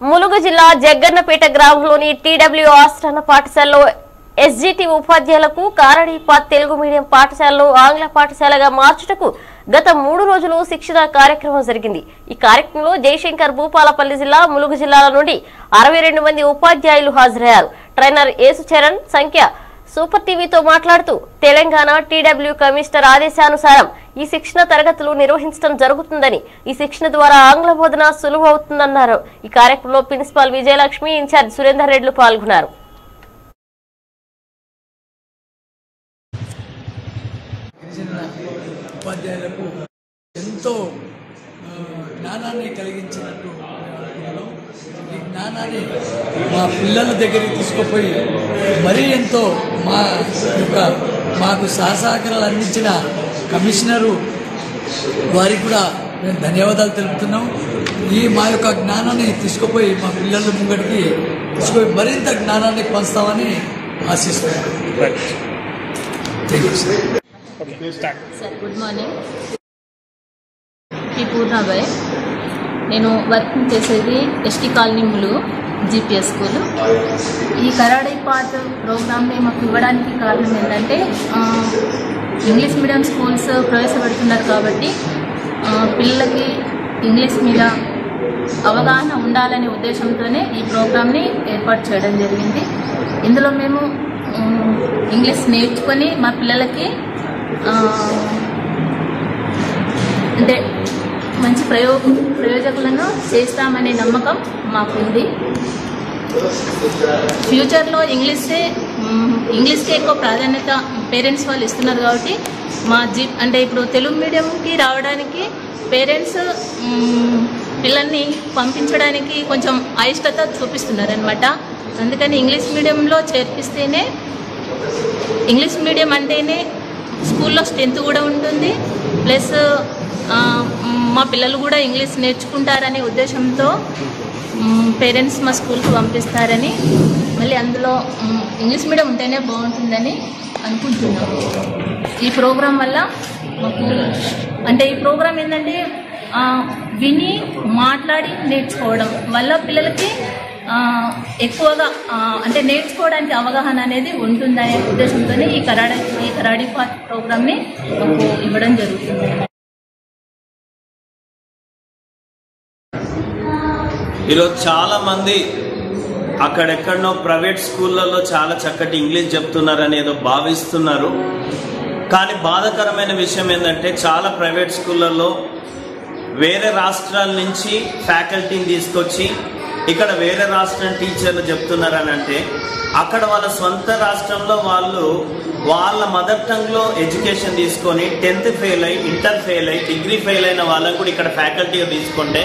ములుగు జిల్లా జగ్గన్నపేట గ్రామంలోని టీడబ్ల్యూ ఆశ్రమ పాఠశాలలో ఎస్జిటి ఉపాధ్యాయులకు కారడీపాత్ తెలుగు మీడియం పాఠశాలలో ఆంగ్ల పాఠశాలగా మార్చుటకు గత 3 రోజులు శిక్షణ కార్యక్రమం జరిగింది. ఈ కార్యక్రమంలో జయశంకర్ భూపాలపల్లి జిల్లా ములుగు జిల్లాల నుండి 62 మంది ఉపాధ్యాయులు హాజరయ్యారు. ట్రైనర్ యేసుచరణ్ సంఖ్య సూపర్ టీవీతో మాట్లాడుతూ తెలంగాణ టీడబ్ల్యూ కమిషనర్ ఆదేశానుసారం ఈ శిక్షణ తరగతులు నిర్వహించడం జరుగుతుందని, ఈ శిక్షణ ద్వారా ఆంగ్ల బోధన సులువు అవుతుందన్నారు. ఈ కార్యక్రమంలో ప్రిన్సిపాల్ విజయలక్ష్మి, ఇన్ఛార్జ్ సురేందర్ రెడ్డి పాల్గొన్నారు. ఉపాధ్యాయులకు ఎంతో జ్ఞానాన్ని కలిగించినట్టు ఈ జ్ఞానాన్ని మా పిల్లల దగ్గరికి తీసుకుపోయి మరీ ఎంతో మాకు సహసహకారాలు అందించిన కమిషనరు వారికి కూడా మేము ధన్యవాదాలు తెలుపుతున్నాం. మా యొక్క జ్ఞానాన్ని తీసుకుపోయి మా పిల్లల ముంగడికి తీసుకుపోయి మరింత జ్ఞానాన్ని పంచుతామని ఆశిస్తున్నాం. Sir good morning. ఈ పూర్ణాబాయ్. నేను వర్క్ చేసేది ST colony Mulugu GPS school. ఈ కరాడీపాత్ ప్రోగ్రామ్ని మాకు ఇవ్వడానికి కారణం ఏంటంటే ఇంగ్లీష్ మీడియం స్కూల్స్ ప్రవేశపెడుతున్నారు కాబట్టి పిల్లలకి ఇంగ్లీష్ మీద అవగాహన ఉండాలనే ఉద్దేశంతోనే ఈ ప్రోగ్రామ్ని ఏర్పాటు చేయడం జరిగింది. ఇందులో మేము ఇంగ్లీష్ నేర్చుకొని మా పిల్లలకి అంటే మంచి ప్రయోజకులను చేస్తామనే నమ్మకం మాకుంది. ఫ్యూచర్లో ఇంగ్లీష్కే ఎక్కువ ప్రాధాన్యత పేరెంట్స్ వాళ్ళు ఇస్తున్నారు కాబట్టి అంటే ఇప్పుడు తెలుగు మీడియంకి రావడానికి పేరెంట్స్ పిల్లల్ని పంపించడానికి కొంచెం అయిష్టత చూపిస్తున్నారనమాట. అందుకని ఇంగ్లీష్ మీడియంలో చేర్పిస్తేనే, ఇంగ్లీష్ మీడియం అంటేనే స్కూల్లో స్ట్రెంత్ కూడా ఉంటుంది, ప్లస్ మా పిల్లలు కూడా ఇంగ్లీష్ నేర్చుకుంటారనే ఉద్దేశంతో పేరెంట్స్ మా స్కూల్కి పంపిస్తారని, మళ్ళీ అందులో ఇంగ్లీష్ మీడియం ఉంటేనే బాగుంటుందని అనుకుంటున్నాం. ఈ ప్రోగ్రాం వల్ల మాకు అంటే ఈ ప్రోగ్రాం ఏంటంటే విని మాట్లాడి నేర్చుకోవడం వల్ల పిల్లలకి ఎక్కువగా అంటే నేర్చుకోవడానికి అవగాహన అనేది ఉంటుందనే ఉద్దేశంతోనే ఈ కరాడీపాత్ ప్రోగ్రామ్ని మాకు ఇవ్వడం జరుగుతుంది. ఈరోజు చాలా మంది అక్కడెక్కడనో ప్రైవేట్ స్కూళ్ళల్లో చాలా చక్కటి ఇంగ్లీష్ చెప్తున్నారని ఏదో భావిస్తున్నారు. కానీ బాధాకరమైన విషయం ఏంటంటే చాలా ప్రైవేట్ స్కూళ్ళల్లో వేరే రాష్ట్రాల నుంచి ఫ్యాకల్టీని తీసుకొచ్చి ఇక్కడ వేరే రాష్ట్రం టీచర్లు చెప్తున్నారని అంటే అక్కడ వాళ్ళ సొంత రాష్ట్రంలో వాళ్ళు వాళ్ళ మదర్ టంగ్లో ఎడ్యుకేషన్ తీసుకొని 10th ఫెయిల్ అయ్యి, ఇంటర్ ఫెయిల్ అయ్యి, డిగ్రీ ఫెయిల్ అయిన వాళ్ళకు కూడా ఇక్కడ ఫ్యాకల్టీగా తీసుకుంటే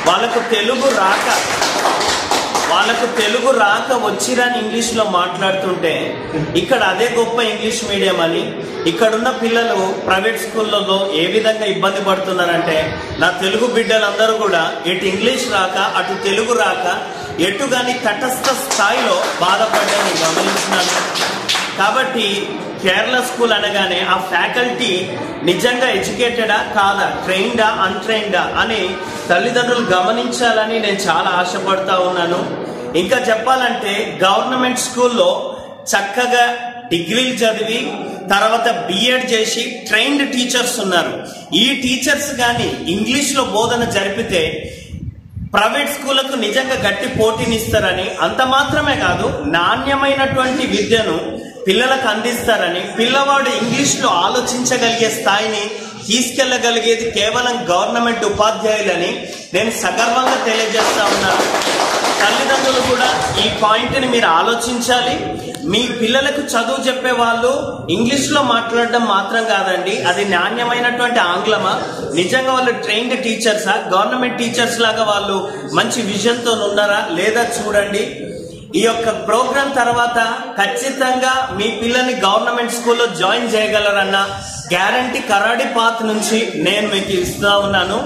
వాళ్ళకు తెలుగు రాక వచ్చిరాని ఇంగ్లీష్లో మాట్లాడుతుంటే ఇక్కడ అదే గొప్ప ఇంగ్లీష్ మీడియం అని ఇక్కడున్న పిల్లలు ప్రైవేట్ స్కూళ్ళలో ఏ విధంగా ఇబ్బంది పడుతున్నారంటే నా తెలుగు బిడ్డలందరూ కూడా ఇటు ఇంగ్లీష్ రాక అటు తెలుగు రాక ఎటు కానీ తటస్థ స్థాయిలో బాధపడ్డాన్ని గమనించినాను. కాబట్టి కేరళ స్కూల్ అనగానే ఆ ఫ్యాకల్టీ నిజంగా ఎడ్యుకేటెడా కాదా, ట్రైన్డా అన్ట్రైన్డా అని తల్లిదండ్రులు గమనించాలని నేను చాలా ఆశపడతా ఉన్నాను. ఇంకా చెప్పాలంటే గవర్నమెంట్ స్కూల్లో చక్కగా డిగ్రీలు చదివి తర్వాత బిఎడ్ చేసి ట్రైన్డ్ టీచర్స్ ఉన్నారు. ఈ టీచర్స్ కానీ ఇంగ్లీష్లో బోధన జరిపితే ప్రైవేట్ స్కూళ్లకు నిజంగా గట్టి పోటీనిస్తారని, అంత మాత్రమే కాదు నాణ్యమైనటువంటి విద్యను పిల్లలకు అందిస్తారని, పిల్లవాడు ఇంగ్లీష్లో ఆలోచించగలిగే స్థాయిని తీసుకెళ్లగలిగేది కేవలం గవర్నమెంట్ ఉపాధ్యాయులని నేను సగర్వంగా తెలియజేస్తా ఉన్నాను. తల్లిదండ్రులు కూడా ఈ పాయింట్ని మీరు ఆలోచించాలి. మీ పిల్లలకు చదువు చెప్పే వాళ్ళు ఇంగ్లీష్లో మాట్లాడడం మాత్రం కాదండి, అది నాణ్యమైనటువంటి ఆంగ్లమా, నిజంగా వాళ్ళు ట్రైన్డ్ టీచర్సా, గవర్నమెంట్ టీచర్స్ లాగా వాళ్ళు మంచి విజన్తో ఉన్నారా లేదా చూడండి. ఈ యొక్క ప్రోగ్రాం తర్వాత ఖచ్చితంగా మీ పిల్లల్ని గవర్నమెంట్ స్కూల్లో జాయిన్ చేయగలరన్న గ్యారంటీ కరాడీపాత్ నుంచి నేను మీకు ఇస్తా ఉన్నాను.